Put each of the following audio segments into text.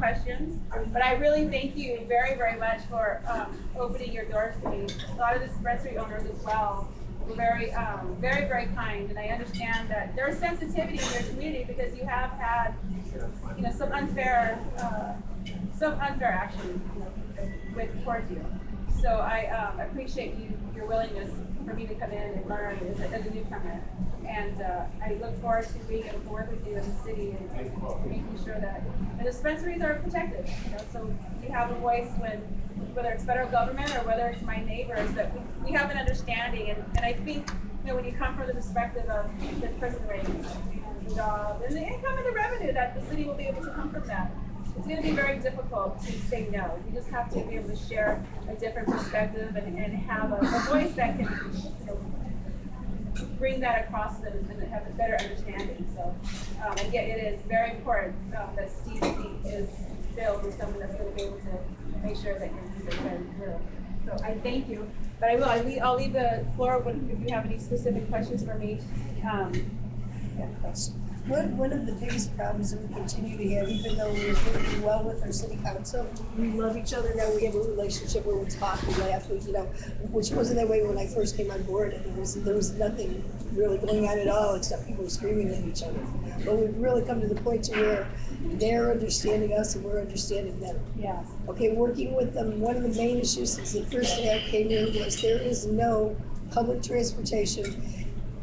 questions, but I really thank you very, very much for opening your doors to me. A lot of the dispensary owners as well were very, very kind, and I understand that there's sensitivity in your community because you have had, some unfair action, with towards you. So I appreciate your willingness for me to come in and learn as a newcomer. And I look forward to being able to work with you in the city and making sure that the dispensaries are protected. So we have a voice whether it's federal government or whether it's my neighbors, that we have an understanding. And I think, when you come from the perspective of the prison rates and the job and the income and the revenue that the city will be able to come from that, it's going to be very difficult to say no. You just have to be able to share a different perspective and have a voice that can bring that across them and have a better understanding. So, and yet it is very important that Steve's seat is filled with someone that's going to be able to make sure that your needs are very through. So I thank you. But I'll leave the floor open if you have any specific questions for me. One of the biggest problems that we continue to have, even though we're working well with our city council, we love each other now, we have a relationship where we talk, we laugh, which wasn't that way when I first came on board, and there was nothing really going on at all, except people screaming at each other. But we've really come to the point to where they're understanding us and we're understanding them. Yes. Okay, working with them, one of the main issues since the first day I came here was there is no public transportation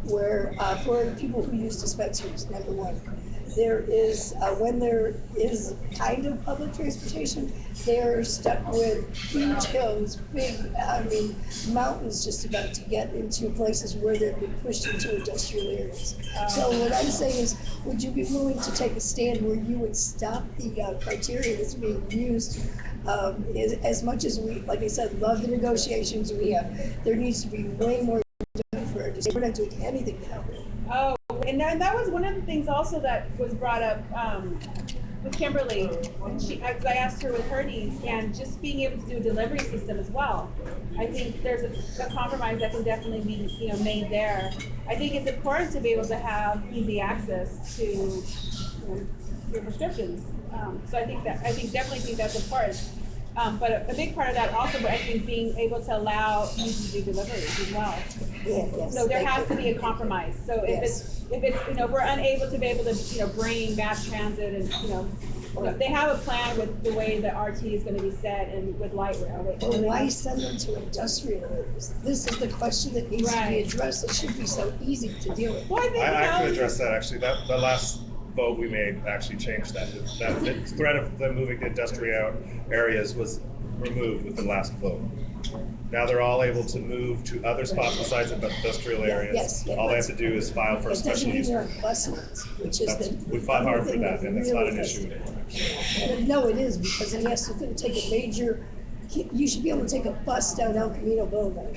where for people who use dispensaries, number one. There is, when there is kind of public transportation, they're stuck with huge hills, mountains just about to get into places where they've been pushed into industrial areas. So what I'm saying is, would you be willing to take a stand where you would stop the criteria that's being used as much as we, like I said, love the negotiations we have, there needs to be way more. We're not doing anything now. Oh, and that was one of the things also that was brought up with Kimberly. And I asked her with her needs, and just being able to do a delivery system as well. I think there's a compromise that can definitely be made there. I think it's important to be able to have easy access to your prescriptions. So I definitely think that's important. But a big part of that also, I think, being able to allow you to do deliveries as well. Yeah, yes, so there has to be a compromise. So if it's we're unable to be able to bring mass transit and they have a plan with the way the RT is going to be set and with light rail. Well, why send them to industrial areas? This is the question that needs to be addressed. It should be so easy to deal with. Well, I could address that actually. The last vote we made actually changed that. The threat of them moving to industrial areas was removed with the last vote. Now they're all able to move to other spots besides industrial areas. Yes, all they have to do is file for a special use permit. Which is We fought hard for that, and that's not an issue anymore. No, it is, because it has to take a major. You should be able to take a bus down El Camino Boulevard.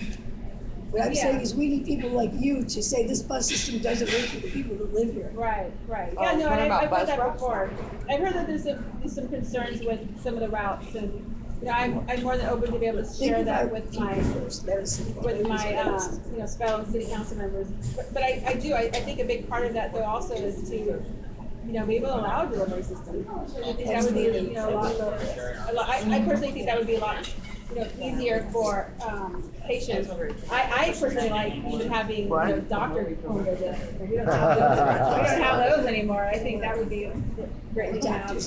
What I'm saying is we need people like you to say this bus system doesn't work for the people who live here. Right. Yeah, no, and I've heard that before. I've heard that there's some concerns with some of the routes, and I'm more than open to be able to share that with my fellow city council members. But I think a big part of that though also is to be able to allow a delivery system. I think that would be a lot. I personally think that would be a lot easier for patients. I personally like even having doctor home visits. We don't have those anymore. I think that would be greatly to have.